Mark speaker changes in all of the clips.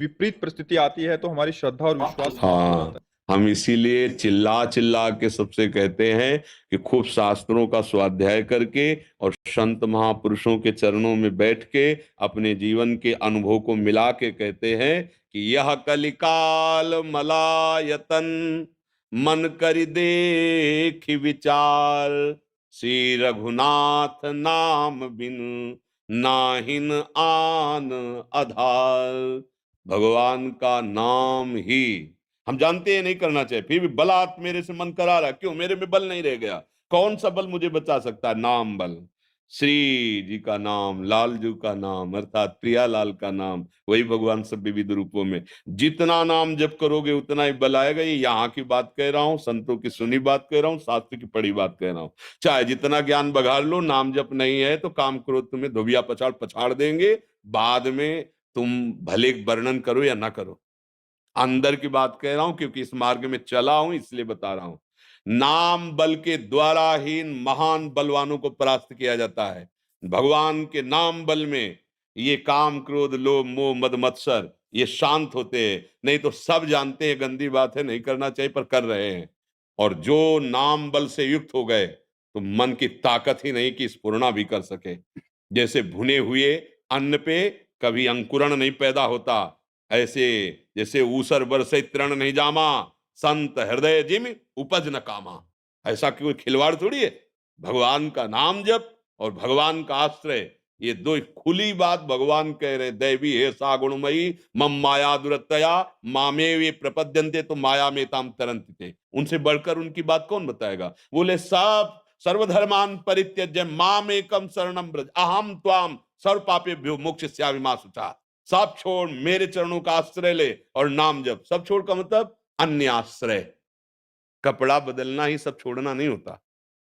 Speaker 1: विपरीत परिस्थिति आती है तो हमारी श्रद्धा और विश्वास समाप्त हो
Speaker 2: हाँ,
Speaker 1: जाता है।
Speaker 2: हम इसीलिए चिल्ला चिल्ला के सबसे कहते हैं कि खूब शास्त्रों का स्वाध्याय करके और संत महापुरुषों के चरणों में बैठ के अपने जीवन के अनुभव को मिला के कहते हैं कि यह कलिकाल मलायतन मन कर देख विचार, श्री रघुनाथ नाम बिन नाहिन आन आधार। भगवान का नाम ही हम जानते हैं नहीं करना चाहिए, फिर भी बलात् मेरे से मन करा रहा, क्यों? मेरे में बल नहीं रह गया। कौन सा बल मुझे बचा सकता है? नाम बल। श्री जी का नाम, लाल जी का नाम, अर्थात प्रियालाल का नाम, वही भगवान सब विविध रूपों में। जितना नाम जप करोगे उतना ही बल आएगा। ये यहाँ की बात कह रहा हूं, संतों की सुनी बात कह रहा हूं, शास्त्र की पढ़ी बात कह रहा हूं। चाहे जितना ज्ञान बघाड़ लो, नाम जप नहीं है तो काम क्रोध तुम्हें धोबिया पछाड़ पछाड़ देंगे। बाद में तुम भले वर्णन करो या ना करो। अंदर की बात कह रहा हूं क्योंकि इस मार्ग में चला हूं, इसलिए बता रहा हूं। नाम बल के द्वारा ही महान बलवानों को परास्त किया जाता है। भगवान के नाम बल में ये काम क्रोध लोभ मोह मद मत्सर ये शांत होते हैं। नहीं तो सब जानते हैं गंदी बात है, नहीं करना चाहिए, पर कर रहे हैं। और जो नाम बल से युक्त हो गए तो मन की ताकत ही नहीं कि स्फुरना भी कर सके। जैसे भुने हुए अन्न पे कभी अंकुरण नहीं पैदा होता, ऐसे जैसे ऊसर बरसे तृण नहीं जामा, संत हृदय जिम उपज न कामा। ऐसा कोई खिलवाड़ थोड़ी है। भगवान का नाम जप और भगवान का आश्रय, ये दो खुली बात भगवान कह रहे। दैवी है सा गुणमयी मम माया दुरतया मामे वे प्रपद्यन्ते तो माया में ताम तरंते। उनसे बढ़कर उनकी बात कौन बताएगा? बोले सब सर्वधर्मान परित्यज्य माम एकम शरणम ब्रज अहम त्वाम सर्व पापेभ्यो मोक्षयिष्यामि मा शुचा। सब छोड़, मेरे चरणों का आश्रय ले और नाम जप। सब छोड़ का मतलब अन्य आश्रय। कपड़ा बदलना ही सब छोड़ना नहीं होता।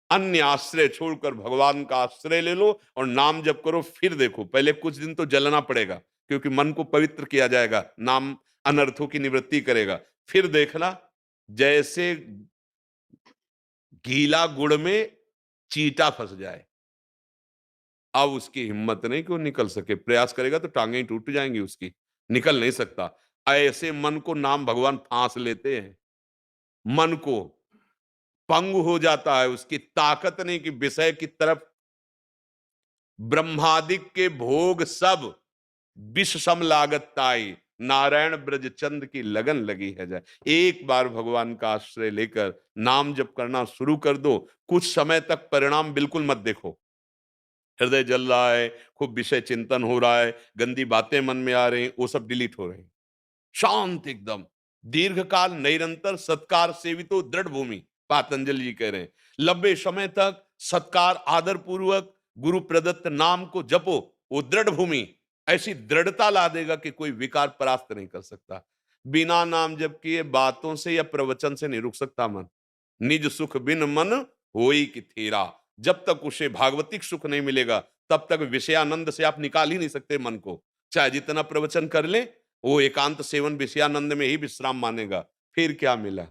Speaker 2: अन्य आश्रय छोड़कर भगवान का आश्रय ले लो और नाम जप करो। फिर देखो, पहले कुछ दिन तो जलना पड़ेगा क्योंकि मन को पवित्र किया जाएगा, नाम अनर्थों की निवृत्ति करेगा। फिर देखना, जैसे गीला गुड़ में चींटा फंस जाए, अब उसकी हिम्मत नहीं कि वो निकल सके। प्रयास करेगा तो टांगे ही टूट जाएंगी उसकी, निकल नहीं सकता। ऐसे मन को नाम भगवान फांस लेते हैं। मन को पंगु हो जाता है, उसकी ताकत नहीं कि विषय की तरफ ब्रह्मादिक के भोग सब विष सम लागत ताई, नारायण ब्रज चंद की लगन लगी है जाए। एक बार भगवान का आश्रय लेकर नाम जप करना शुरू कर दो, कुछ समय तक परिणाम बिल्कुल मत देखो। हृदय जल रहा है, खूब विषय चिंतन हो रहा है, गंदी बातें मन में आ रही हैं, वो सब डिलीट हो रही हैं। शांत एकदम, दीर्घ काल निरंतर सत्कार सेवितो दृढ़ भूमि, पातंजलि जी कह रहे हैं। लंबे समय तक सत्कार आदर पूर्वक गुरु प्रदत्त नाम को जपो, वो दृढ़ भूमि ऐसी दृढ़ता ला देगा कि कोई विकार परास्त नहीं कर सकता। बिना नाम जप किए बातों से या प्रवचन से नहीं रुक सकता मन। निज सुख बिन मन होई कि थेरा। जब तक उसे भागवतिक सुख नहीं मिलेगा तब तक विषयानंद से आप निकाल ही नहीं सकते मन को। चाहे जितना प्रवचन कर ले, वो एकांत सेवन विषयानंद में ही विश्राम मानेगा। फिर क्या मिला?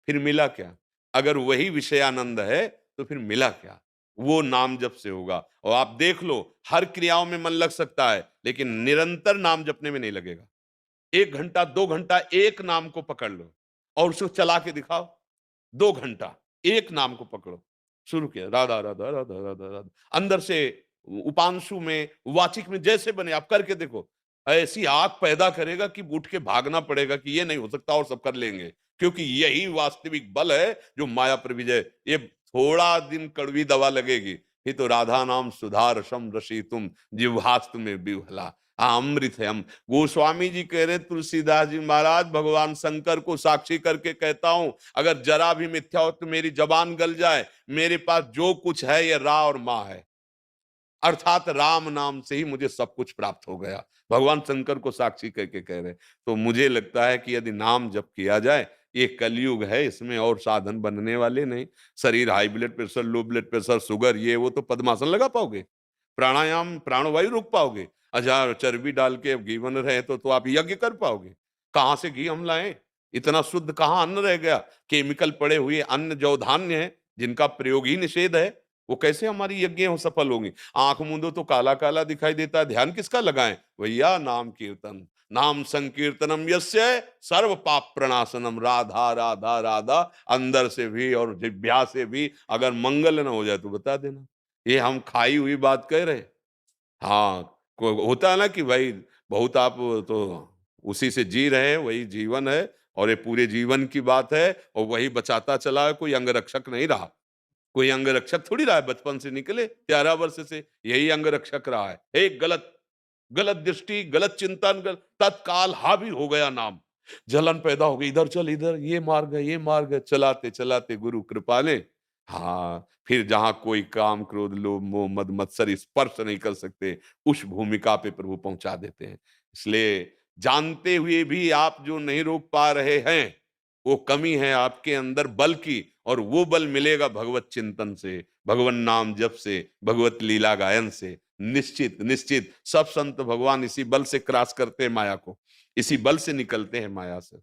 Speaker 2: फिर मिला क्या? अगर वही विषयानंद है तो फिर मिला क्या? वो नाम जप से होगा। और आप देख लो, हर क्रियाओं में मन लग सकता है लेकिन निरंतर नाम जपने में नहीं लगेगा। 1 घंटा 2 घंटा एक नाम को पकड़ लो और उसको चला के दिखाओ। 2 घंटा एक नाम को पकड़ो, शुरू किया राधा राधा राधा राधा राधा, अंदर से उपांशु में वाचिक में जैसे बने आप करके देखो। ऐसी आग पैदा करेगा कि उठ के भागना पड़ेगा कि ये नहीं हो सकता और सब कर लेंगे, क्योंकि यही वास्तविक बल है जो माया पर विजय। ये थोड़ा दिन कड़वी दवा लगेगी, ये तो राधा नाम सुधारसम रसी तुम जिह्वास्तु में विह्वला। अमृत है हम। गोस्वामी जी कह रहे, तुलसीदास जी महाराज, भगवान शंकर को साक्षी करके कहता हूं, अगर जरा भी मिथ्या हो तो मेरी जबान गल जाए। मेरे पास जो कुछ है ये रा और मां है, अर्थात राम नाम से ही मुझे सब कुछ प्राप्त हो गया। भगवान शंकर को साक्षी करके कह रहे। तो मुझे लगता है कि यदि नाम जप किया जाए, ये कलयुग है, इसमें और साधन बनने वाले नहीं। शरीर high blood pressure, low blood pressure, sugar, ये वो तो पद्मासन लगा पाओगे? प्राणायाम प्राणवायु रोक पाओगे? अच्छा, चर्बी डाल के घी बन रहे तो आप यज्ञ कर पाओगे? कहां से घी हम लाएं? इतना शुद्ध कहां अन्न रह गया? केमिकल पड़े हुए अन्न जो धान्य है जिनका प्रयोग ही निषेध है, वो कैसे हमारी यज्ञ सफल होंगी? आंख मूंदो तो काला काला दिखाई देता है, ध्यान किसका लगाएं? भैया नाम कीर्तन, नाम संकीर्तनम यस्य सर्व पाप प्रणाशनम। राधा राधा राधा अंदर से भी और जिह्वा से भी अगर मंगल ना हो जाए तो बता देना। ये हम खाई हुई बात कह रहे? हाँ, होता है ना कि भाई बहुत आप तो उसी से जी रहे हैं, वही जीवन है और ये पूरे जीवन की बात है और वही बचाता चला है, कोई अंगरक्षक नहीं रहा। कोई अंगरक्षक थोड़ी रहा है, बचपन से निकले 11 वर्ष से यही अंगरक्षक रहा है। एक गलत गलत दृष्टि, गलत चिंतन, तत्काल हावी हो गया नाम, जलन पैदा हो गई, इधर चल, इधर ये मार्ग है, चलाते चलाते गुरु कृपा ने, हाँ, फिर जहां कोई काम क्रोध लोभ मोह मद मत्सर स्पर्श नहीं कर सकते, उस भूमिका पे प्रभु पहुंचा देते हैं। इसलिए जानते हुए भी आप जो नहीं रोक पा रहे हैं, वो कमी है आपके अंदर बल की, और वो बल मिलेगा भगवत चिंतन से, भगवान नाम जप से, भगवत लीला गायन से। निश्चित निश्चित सब संत भगवान इसी बल से क्रॉस करते हैं माया को, इसी बल से निकलते हैं माया से।